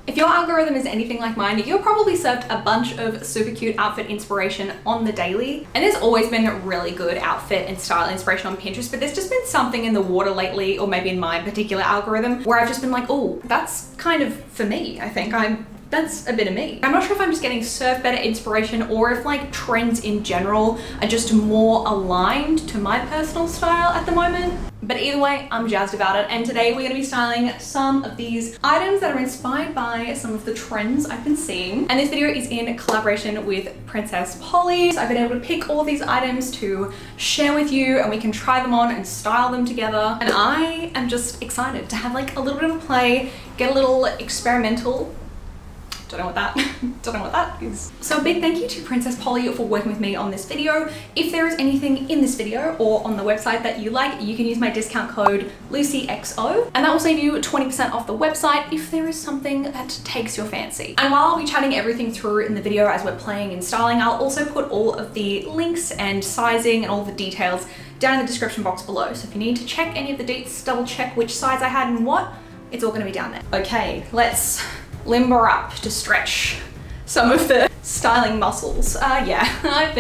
If your algorithm is anything like mine, you're probably served a bunch of super cute outfit inspiration on the daily. And there's always been really good outfit and style inspiration on Pinterest, but there's just been something in the water lately, or maybe in my particular algorithm, where I've just been like, oh, that's kind of for me. I think that's a bit of me. I'm not sure if I'm just getting served better inspiration or if like trends in general are just more aligned to my personal style at the moment. But either way, I'm jazzed about it. And today we're gonna be styling some of these items that are inspired by some of the trends I've been seeing. And this video is in collaboration with Princess Polly. So I've been able to pick all of these items to share with you, and we can try them on and style them together. And I am just excited to have like a little bit of a play, get a little experimental. Don't know what that is. So a big thank you to Princess Polly for working with me on this video. If there is anything in this video or on the website that you like, you can use my discount code LucyXO, and that will save you 20% off the website if there is something that takes your fancy. And while I'll be chatting everything through in the video as we're playing and styling, I'll also put all of the links and sizing and all the details down in the description box below. So if you need to check any of the deets, double check which size I had and what, it's all gonna be down there. Okay, let's limber up to stretch some of the styling muscles. Yeah, I've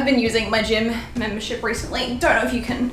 been using my gym membership recently. Don't know if you can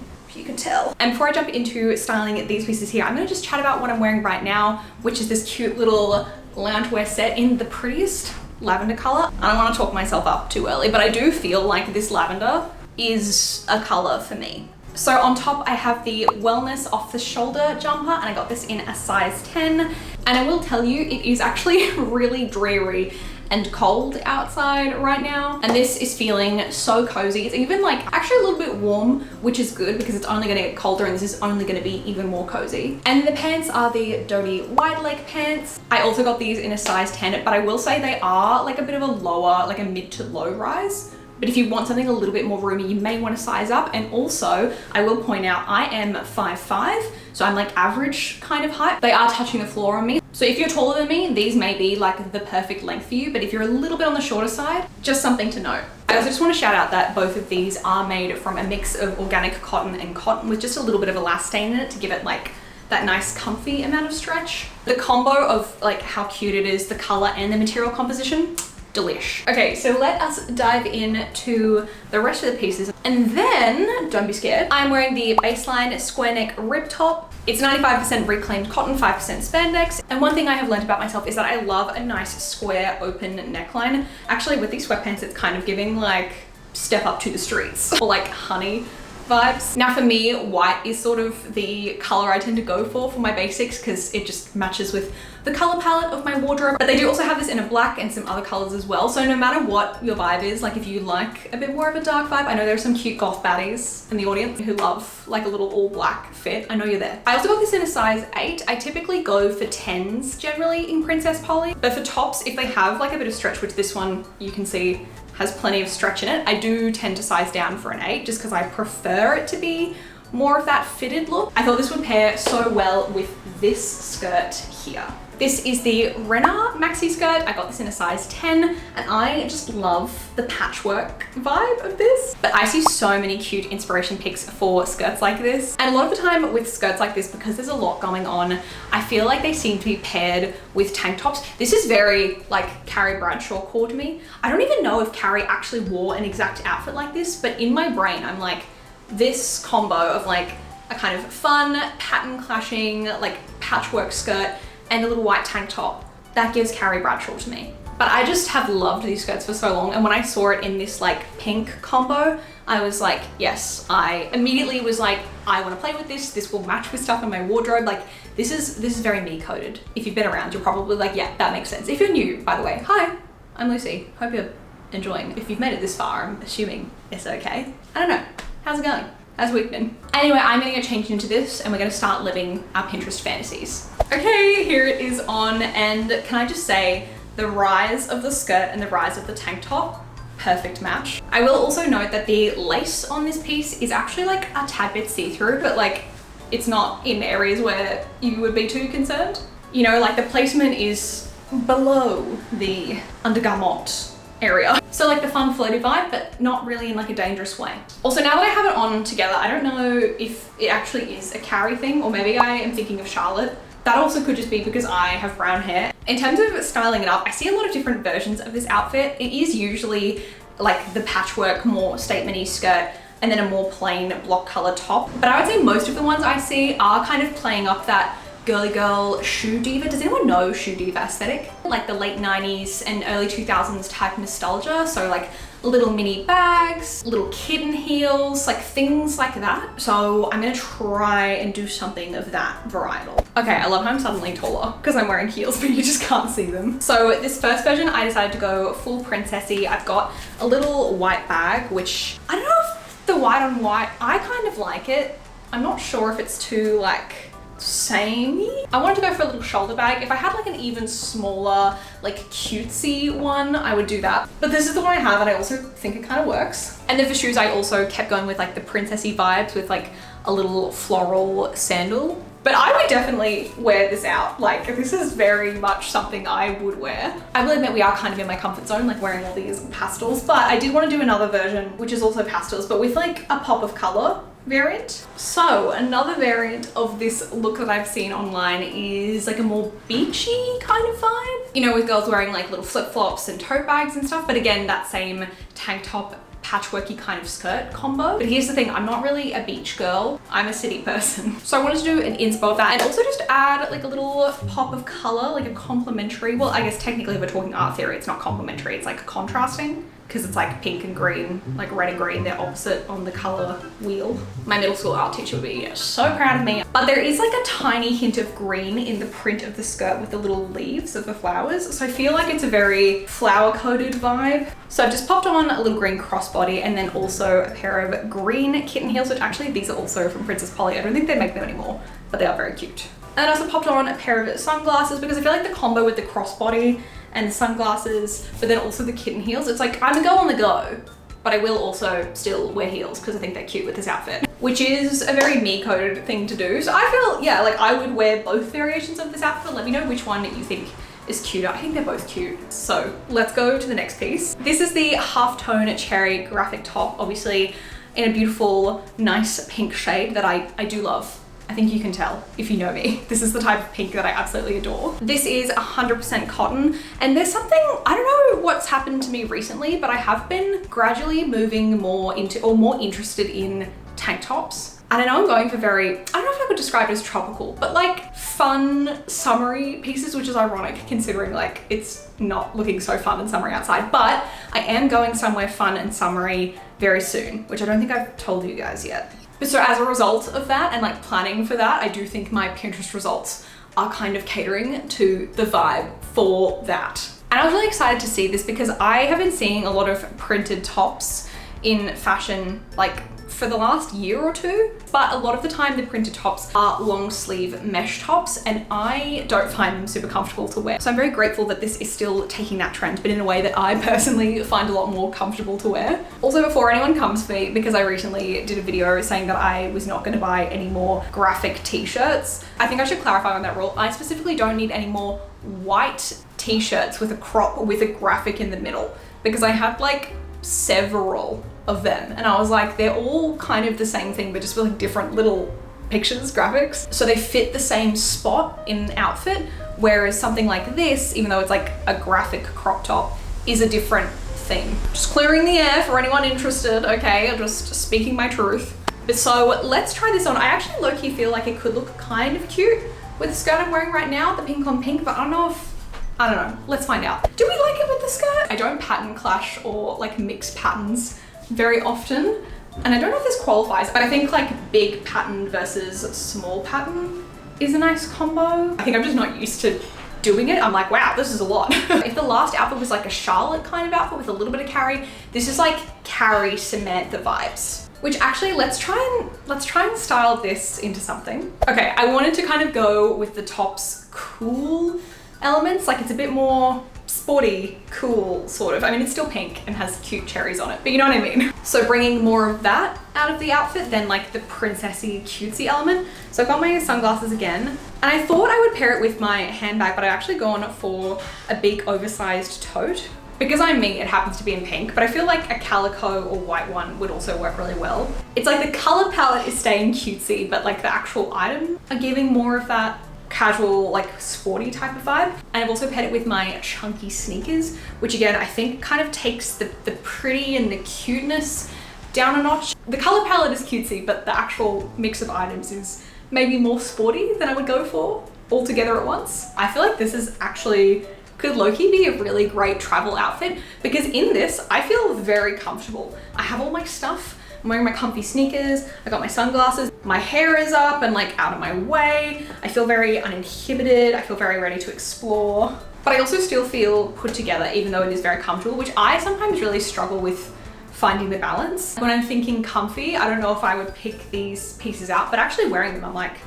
tell. And before I jump into styling these pieces here, I'm gonna just chat about what I'm wearing right now, which is this cute little loungewear set in the prettiest lavender color. I don't want to talk myself up too early, but I do feel like this lavender is a color for me. So on top I have the Wellness off the shoulder jumper, and I got this in a size 10. And I will tell you, it is actually really dreary and cold outside right now. And this is feeling so cozy. It's even like actually a little bit warm, which is good because it's only gonna get colder and this is only gonna be even more cozy. And the pants are the Dodie wide leg pants. I also got these in a size 10, but I will say they are like a bit of a lower, like a mid to low rise. But if you want something a little bit more roomy, you may want to size up. And also, I will point out, I am 5'5", so I'm like average kind of height. They are touching the floor on me. So if you're taller than me, these may be like the perfect length for you. But if you're a little bit on the shorter side, just something to note. I also just want to shout out that both of these are made from a mix of organic cotton and cotton with just a little bit of elastane in it to give it like that nice comfy amount of stretch. The combo of like how cute it is, the color and the material composition, delish. Okay, so let us dive into the rest of the pieces. And then, don't be scared, I'm wearing the baseline square neck rib top. It's 95% reclaimed cotton, 5% spandex. And one thing I have learned about myself is that I love a nice square open neckline. Actually, with these sweatpants, it's kind of giving like step up to the streets or like honey vibes. Now for me, white is sort of the color I tend to go for my basics because it just matches with the color palette of my wardrobe. But they do also have this in a black and some other colors as well. So no matter what your vibe is, like if you like a bit more of a dark vibe, I know there's some cute goth baddies in the audience who love like a little all black fit. I know you're there. I also got this in a size 8. I typically go for 10s generally in Princess Polly. But for tops, if they have like a bit of stretch, which this one you can see has plenty of stretch in it, I do tend to size down for an 8 just because I prefer it to be more of that fitted look. I thought this would pair so well with this skirt here. This is the Rennar Maxi skirt. I got this in a size 10 and I just love the patchwork vibe of this. But I see so many cute inspiration pics for skirts like this. And a lot of the time with skirts like this, because there's a lot going on, I feel like they seem to be paired with tank tops. This is very like Carrie Bradshaw core to me. I don't even know if Carrie actually wore an exact outfit like this, but in my brain, I'm like, this combo of like a kind of fun pattern clashing, like patchwork skirt and a little white tank top, that gives Carrie Bradshaw to me. But I just have loved these skirts for so long, and when I saw it in this like pink combo, I was like, yes. I immediately was like, I want to play with this. This will match with stuff in my wardrobe. Like this is very me coded. If you've been around, you're probably like, yeah, that makes sense. If you're new, by the way, hi, I'm Lucy. Hope you're enjoying. If you've made it this far, I'm assuming it's okay. I don't know. How's it going? How's the week been? Anyway, I'm gonna go change into this and we're gonna start living our Pinterest fantasies. Okay, here it is on, and can I just say, the rise of the skirt and the rise of the tank top, perfect match. I will also note that the lace on this piece is actually like a tad bit see-through, but like it's not in areas where you would be too concerned. You know, like the placement is below the undergarment area. So like the fun floaty vibe, but not really in like a dangerous way. Also, now that I have it on together, I don't know if it actually is a Carrie thing, or maybe I am thinking of Charlotte That also could just be because I have brown hair. In terms of styling it up, I see a lot of different versions of this outfit. It is usually like the patchwork, more statement-y skirt, and then a more plain block color top. But I would say most of the ones I see are kind of playing up that girly girl shoe diva. Does anyone know shoe diva aesthetic? Like the late 90s and early 2000s type nostalgia. So like little mini bags, little kitten heels, like things like that. So I'm gonna try and do something of that varietal. Okay, I love how I'm suddenly taller because I'm wearing heels, but you just can't see them. So this first version, I decided to go full princessy. I've got a little white bag, which I don't know if the white on white, I kind of like it. I'm not sure if it's too like samey. I wanted to go for a little shoulder bag. If I had like an even smaller, like cutesy one, I would do that. But this is the one I have and I also think it kind of works. And then for shoes, I also kept going with like the princessy vibes with like a little floral sandal. But I would definitely wear this out. Like this is very much something I would wear. I will admit we are kind of in my comfort zone, like wearing all these pastels, but I did want to do another version, which is also pastels, but with like a pop of color variant. So another variant of this look that I've seen online is like a more beachy kind of vibe. You know, with girls wearing like little flip-flops and tote bags and stuff, but again, that same tank top patchworky kind of skirt combo. But here's the thing, I'm not really a beach girl. I'm a city person. So I wanted to do an inspo of that and also just add like a little pop of color, like a complementary, well, I guess technically if we're talking art theory, it's not complementary, it's like contrasting, because it's like pink and green, like red and green, they're opposite on the color wheel. My middle school art teacher would be so proud of me. But there is like a tiny hint of green in the print of the skirt with the little leaves of the flowers. So I feel like it's a very flower coated vibe. So I've just popped on a little green crossbody and then also a pair of green kitten heels, which actually these are also from Princess Polly. I don't think they make them anymore, but they are very cute. And I also popped on a pair of sunglasses because I feel like the combo with the crossbody and the sunglasses, but then also the kitten heels, it's like I'm a go on the go, but I will also still wear heels because I think they're cute with this outfit, which is a very me-coded thing to do. So I feel, yeah, like I would wear both variations of this outfit. Let me know which one you think is cuter. I think they're both cute. So let's go to the next piece. This is the Halftone cherry graphic top, obviously in a beautiful, nice pink shade that I do love. I think you can tell if you know me. This is the type of pink that I absolutely adore. This is 100% cotton, and there's something, I don't know what's happened to me recently, but I have been gradually moving more into, or more interested in tank tops. And I know I'm going for very, I don't know if I could describe it as tropical, but like fun, summery pieces, which is ironic considering like it's not looking so fun and summery outside, but I am going somewhere fun and summery very soon, which I don't think I've told you guys yet. But so as a result of that and like planning for that, I do think my Pinterest results are kind of catering to the vibe for that. And I was really excited to see this because I have been seeing a lot of printed tops in fashion like for the last year or two, but a lot of the time the printed tops are long sleeve mesh tops and I don't find them super comfortable to wear. So I'm very grateful that this is still taking that trend, but in a way that I personally find a lot more comfortable to wear. Also, before anyone comes for me, because I recently did a video saying that I was not going to buy any more graphic t-shirts, I think I should clarify on that rule. I specifically don't need any more white t-shirts with a crop with a graphic in the middle, because I had like several of them and I was like, they're all kind of the same thing but just with like different little pictures, graphics, so they fit the same spot in an outfit, whereas something like this, even though it's like a graphic crop top, is a different thing. Just clearing the air for anyone interested, okay? I'm just speaking my truth. But so let's try this on. I actually low-key feel like it could look kind of cute with the skirt I'm wearing right now, the pink on pink, but I don't know. Let's find out. Do we like it with the skirt? I don't pattern clash or like mix patterns very often. And I don't know if this qualifies, but I think like big pattern versus small pattern is a nice combo. I think I'm just not used to doing it. I'm like, wow, this is a lot. If the last outfit was like a Charlotte kind of outfit with a little bit of Carrie, this is like Carrie Samantha vibes. Which actually, let's try and style this into something. Okay, I wanted to kind of go with the top's cool elements, like it's a bit more sporty, cool, sort of. I mean, it's still pink and has cute cherries on it, but you know what I mean? So bringing more of that out of the outfit than like the princessy, cutesy element. So I've got my sunglasses again, and I thought I would pair it with my handbag, but I actually gone for a big oversized tote. Because I'm me, it happens to be in pink, but I feel like a calico or white one would also work really well. It's like the color palette is staying cutesy, but like the actual item are giving more of that casual, like sporty type of vibe. And I've also paired it with my chunky sneakers, which again, I think kind of takes the pretty and the cuteness down a notch. The color palette is cutesy, but the actual mix of items is maybe more sporty than I would go for all together at once. I feel like this is actually could low-key be a really great travel outfit because in this, I feel very comfortable. I have all my stuff. I'm wearing my comfy sneakers, I got my sunglasses, my hair is up and like out of my way. I feel very uninhibited, I feel very ready to explore. But I also still feel put together even though it is very comfortable, which I sometimes really struggle with finding the balance. When I'm thinking comfy, I don't know if I would pick these pieces out, but actually wearing them, I'm like,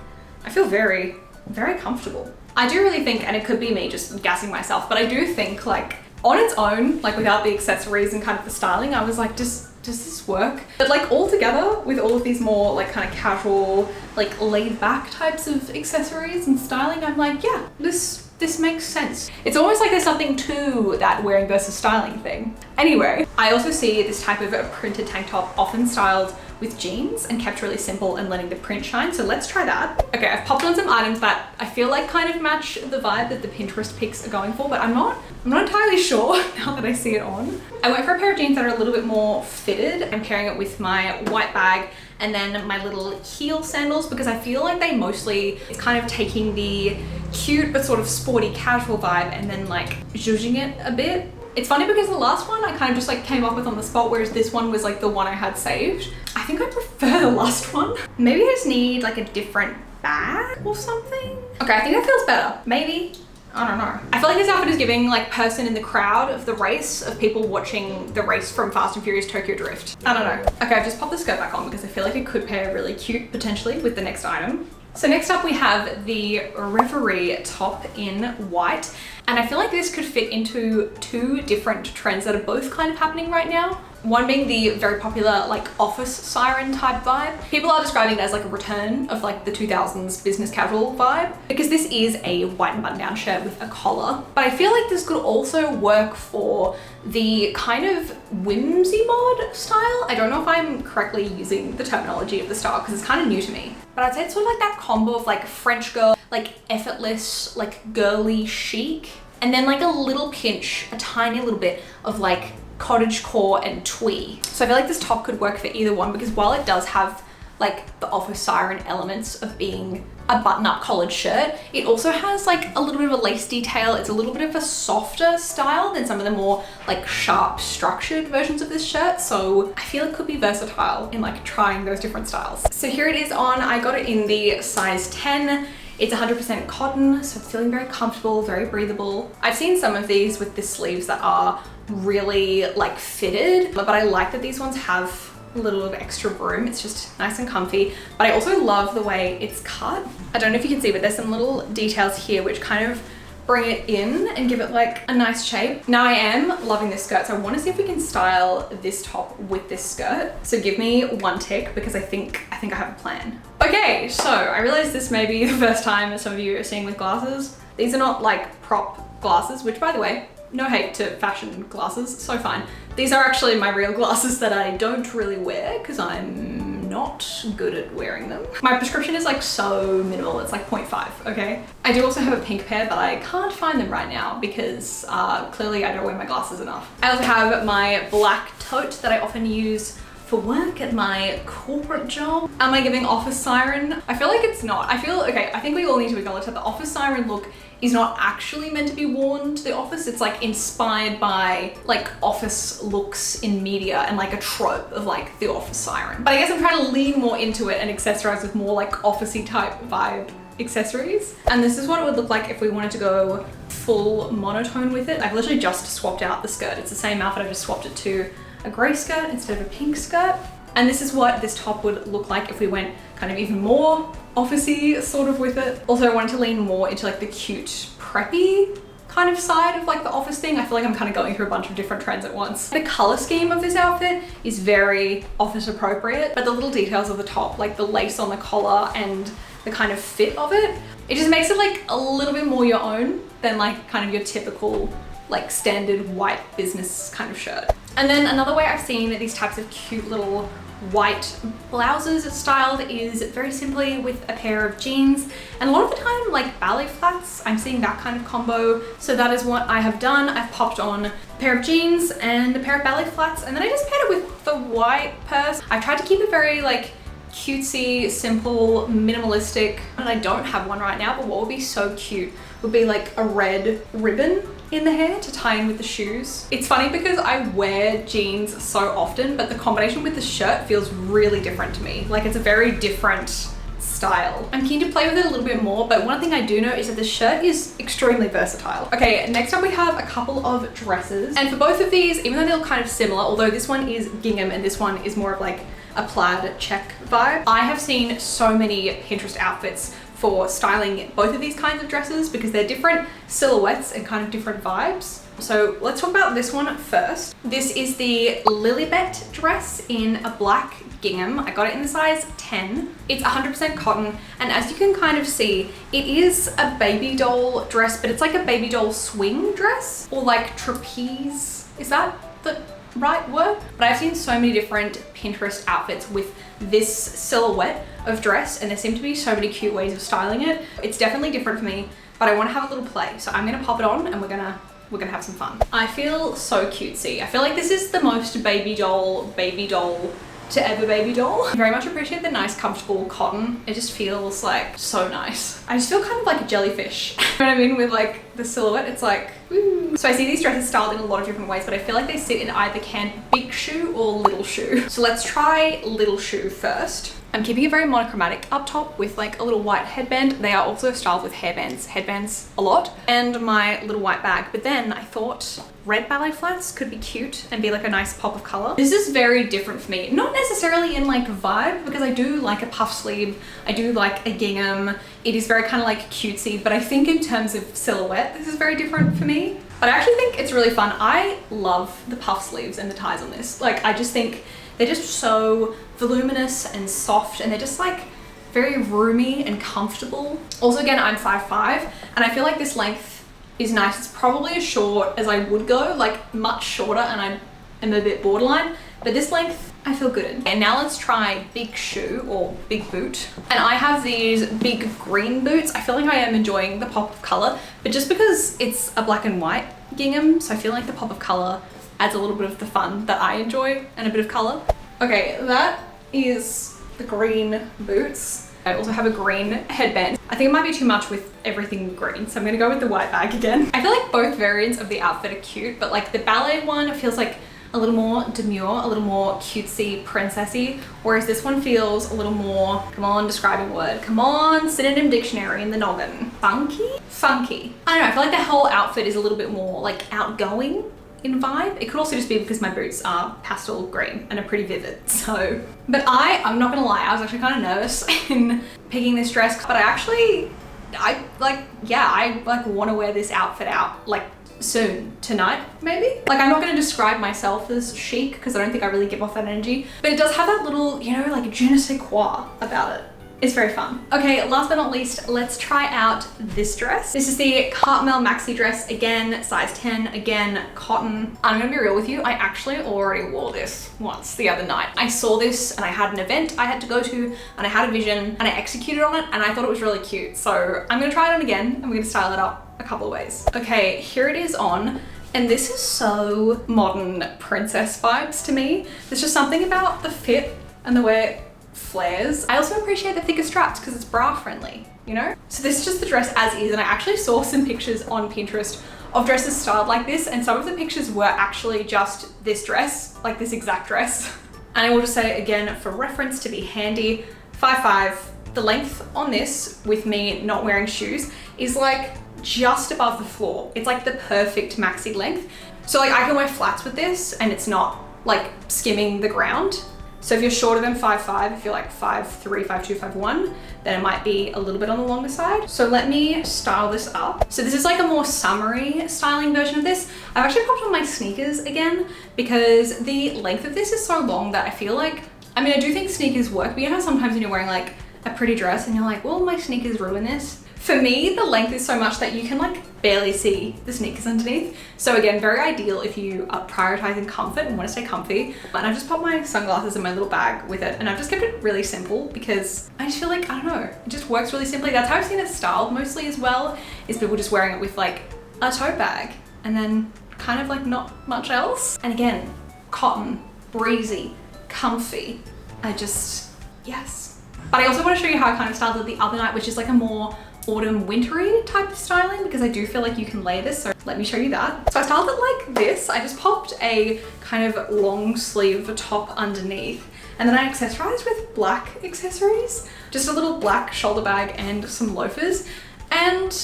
I feel very, very comfortable. I do really think, and it could be me just gassing myself, but I do think like on its own, like without the accessories and kind of the styling, I was like, does this work? But like all together with all of these more like kind of casual, like laid back types of accessories and styling, I'm like, yeah, this makes sense. It's almost like there's something to that wearing versus styling thing. Anyway, I also see this type of a printed tank top often styled with jeans and kept really simple and letting the print shine. So let's try that. Okay, I've popped on some items that I feel like kind of match the vibe that the Pinterest pics are going for, but I'm not entirely sure now that I see it on. I went for a pair of jeans that are a little bit more fitted. I'm pairing it with my white bag and then my little heel sandals because I feel like they mostly, it's kind of taking the cute but sort of sporty casual vibe and then like zhuzhing it a bit. It's funny because the last one I kind of just like came up with on the spot, whereas this one was like the one I had saved. I think I prefer the last one. Maybe I just need like a different bag or something. Okay, I think that feels better. Maybe. I don't know. I feel like this outfit is giving like person in the crowd of the race, of people watching the race from Fast and Furious Tokyo Drift. I don't know. Okay, I've just popped the skirt back on because I feel like it could pair really cute potentially with the next item. So next up we have the Reverie top in white. And I feel like this could fit into two different trends that are both kind of happening right now. One being the very popular like office siren type vibe. People are describing it as like a return of like the 2000s business casual vibe because this is a white button down shirt with a collar. But I feel like this could also work for the kind of whimsy mod style. I don't know if I'm correctly using the terminology of the style because it's kind of new to me. But I'd say it's sort of like that combo of like French girl, like effortless, like girly chic, and then like a little pinch, a tiny little bit of like cottagecore and twee. So I feel like this top could work for either one because while it does have like the office siren elements of being a button-up collared shirt, it also has like a little bit of a lace detail. It's a little bit of a softer style than some of the more like sharp structured versions of this shirt. So I feel it could be versatile in like trying those different styles. So here it is on. I got it in the size 10. It's 100% cotton, so it's feeling very comfortable, very breathable. I've seen some of these with the sleeves that are really like fitted, but I like that these ones have a little bit of extra room. It's just nice and comfy, but I also love the way it's cut. I don't know if you can see, but there's some little details here which kind of bring it in and give it like a nice shape. Now I am loving this skirt, so I want to see if we can style this top with this skirt. So give me one tick because I think I have a plan. Okay, so I realize this may be the first time that some of you are seeing with glasses. These are not like prop glasses, which by the way, no hate to fashion glasses, so fine. These are actually my real glasses that I don't really wear because I'm not good at wearing them. My prescription is like so minimal, it's like 0.5, okay? I do also have a pink pair, but I can't find them right now because clearly I don't wear my glasses enough. I also have my black tote that I often use for work at my corporate job. Am I giving office siren? I feel like it's not. I think we all need to acknowledge that the office siren look is not actually meant to be worn to the office. It's like inspired by like office looks in media and like a trope of like the office siren. But I guess I'm trying to lean more into it and accessorize with more like officey type vibe accessories. And this is what it would look like if we wanted to go full monotone with it. I've literally just swapped out the skirt. It's the same outfit, I just swapped it to a gray skirt instead of a pink skirt. And this is what this top would look like if we went kind of even more officey sort of with it. Also, I wanted to lean more into like the cute, preppy kind of side of like the office thing. I feel like I'm kind of going through a bunch of different trends at once. The color scheme of this outfit is very office appropriate, but the little details of the top, like the lace on the collar and the kind of fit of it, it just makes it like a little bit more your own than like kind of your typical like standard white business kind of shirt. And then another way I've seen these types of cute little white blouses styled is very simply with a pair of jeans, and a lot of the time like ballet flats. I'm seeing that kind of combo, so that is what I have done. I've popped on a pair of jeans and a pair of ballet flats, and then I just paired it with the white purse. I've tried to keep it very like cutesy, simple, minimalistic, and I don't have one right now, but what would be so cute would be like a red ribbon in the hair to tie in with the shoes. It's funny because I wear jeans so often, but the combination with the shirt feels really different to me. Like it's a very different style. I'm keen to play with it a little bit more, but one thing I do know is that the shirt is extremely versatile. Okay, next up we have a couple of dresses, and for both of these, even though they look kind of similar, although this one is gingham and this one is more of like a plaid check vibe, I have seen so many Pinterest outfits for styling both of these kinds of dresses because they're different silhouettes and kind of different vibes. So let's talk about this one first. This is the Lilibet dress in a black gingham. I got it in the size 10. It's 100% cotton, and as you can kind of see, it is a baby doll dress, but it's like a baby doll swing dress or like trapeze. Is that the right word? But I've seen so many different Pinterest outfits with this silhouette of dress, and there seem to be so many cute ways of styling it. It's definitely different for me, but I want to have a little play, so I'm gonna pop it on and we're gonna have some fun. I feel so cutesy. I feel like this is the most baby doll to ever baby doll. I very much appreciate the nice comfortable cotton. It just feels like so nice. I just feel kind of like a jellyfish. You know what I mean? With like the silhouette, it's like, woo. So I see these dresses styled in a lot of different ways, but I feel like they sit in either big shoe or little shoe. So let's try little shoe first. I'm keeping it very monochromatic up top with like a little white headband. They are also styled with headbands a lot, and my little white bag. But then I thought red ballet flats could be cute and be like a nice pop of color. This is very different for me. Not necessarily in like vibe, because I do like a puff sleeve. I do like a gingham. It is very kind of like cutesy, but I think in terms of silhouette, this is very different for me. But I actually think it's really fun. I love the puff sleeves and the ties on this. Like, I just think they're just so voluminous and soft, and they're just like very roomy and comfortable. Also, again, I'm 5'5", and I feel like this length is nice. It's probably as short as I would go, like much shorter, and I am a bit borderline, but this length I feel good in. And now let's try big shoe or big boot. And I have these big green boots. I feel like I am enjoying the pop of color, but just because it's a black and white gingham, so I feel like the pop of color adds a little bit of the fun that I enjoy and a bit of color. Okay, that is the green boots. I also have a green headband. I think it might be too much with everything green, so I'm gonna go with the white bag again. I feel like both variants of the outfit are cute, but like the ballet one feels like a little more demure, a little more cutesy, princessy, whereas this one feels a little more, come on, describing word, come on, synonym dictionary in the noggin. Funky? Funky. I don't know, I feel like the whole outfit is a little bit more like outgoing in vibe. It could also just be because my boots are pastel green and are pretty vivid, so. But I'm not gonna lie, I was actually kind of nervous in picking this dress, but I want to wear this outfit out like soon, tonight maybe. Like, I'm not going to describe myself as chic because I don't think I really give off that energy, but it does have that little, you know, like je ne sais quoi about it. It's very fun. Okay, last but not least, let's try out this dress. This is the Cartmel Maxi dress, again, size 10, again, cotton. I'm gonna be real with you, I actually already wore this once the other night. I saw this and I had an event I had to go to, and I had a vision and I executed on it, and I thought it was really cute. So I'm gonna try it on again and we're gonna style it up a couple of ways. Okay, here it is on. And this is so modern princess vibes to me. There's just something about the fit and the way it flares. I also appreciate the thicker straps because it's bra friendly, you know? So this is just the dress as is, and I actually saw some pictures on Pinterest of dresses styled like this, and some of the pictures were actually just this dress, like this exact dress. And I will just say again, for reference to be handy, 5'5". The length on this, with me not wearing shoes, is like just above the floor. It's like the perfect maxi length. So like I can wear flats with this and it's not like skimming the ground. So if you're shorter than 5'5", if you're like 5'3", 5'2", 5'1", then it might be a little bit on the longer side. So let me style this up. So this is like a more summery styling version of this. I've actually popped on my sneakers again because the length of this is so long that I feel like, I mean, I do think sneakers work, but you know how sometimes when you're wearing like a pretty dress and you're like, will my sneakers ruin this? For me, the length is so much that you can like barely see the sneakers underneath. So again, very ideal if you are prioritizing comfort and want to stay comfy. And I've just popped my sunglasses in my little bag with it, and I've just kept it really simple because I just feel like, I don't know, it just works really simply. That's how I've seen it styled mostly as well, is people just wearing it with like a tote bag and then kind of like not much else. And again, cotton, breezy, comfy. Yes. But I also want to show you how I kind of styled it the other night, which is like a more autumn wintry type of styling, because I do feel like you can layer this, so let me show you that. So I styled it like this. I just popped a kind of long sleeve top underneath, and then I accessorized with black accessories, just a little black shoulder bag and some loafers. And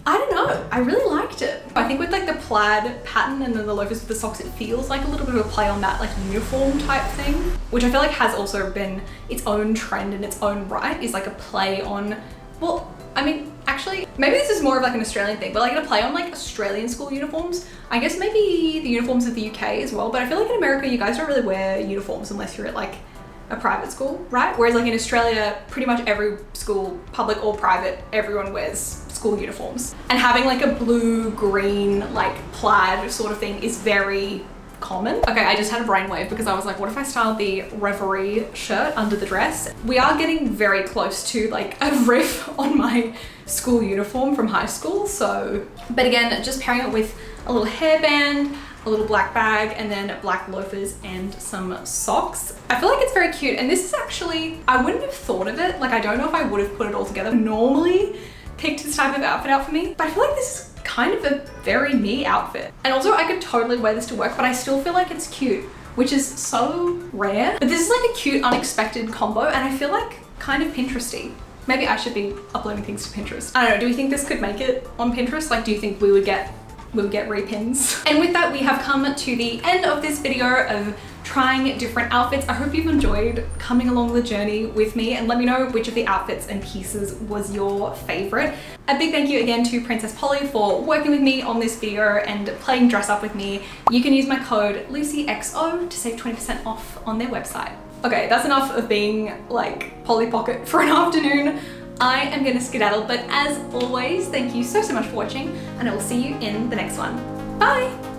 I don't know, I really liked it. I think with like the plaid pattern and then the loafers with the socks, it feels like a little bit of a play on that like uniform type thing, which I feel like has also been its own trend in its own right, is like a play on, well, I mean, actually, maybe this is more of like an Australian thing, but like a play on like Australian school uniforms. I guess maybe the uniforms of the UK as well, but I feel like in America, you guys don't really wear uniforms unless you're at like a private school, right? Whereas like in Australia, pretty much every school, public or private, everyone wears school uniforms. And having like a blue, green, like plaid sort of thing is very common. Okay, I just had a brainwave because I was like, what if I styled the Reverie shirt under the dress? We are getting very close to like a riff on my school uniform from high school, so. But again, just pairing it with a little hairband, a little black bag, and then black loafers and some socks. I feel like it's very cute, and this is actually, I wouldn't have thought of it. Like, I don't know if I would have put it all together. Normally picked this type of outfit out for me, but I feel like this is kind of a very me outfit. And also I could totally wear this to work, but I still feel like it's cute, which is so rare. But this is like a cute, unexpected combo, and I feel like kind of Pinteresty. Maybe I should be uploading things to Pinterest. I don't know, do we think this could make it on Pinterest? Like, do you think we would get repins? And with that, we have come to the end of this video of trying different outfits. I hope you've enjoyed coming along the journey with me, and let me know which of the outfits and pieces was your favorite. A big thank you again to Princess Polly for working with me on this video and playing dress up with me. You can use my code LucyXO to save 20% off on their website. Okay, that's enough of being like Polly Pocket for an afternoon. I am gonna skedaddle, but as always, thank you so much for watching, and I will see you in the next one. Bye!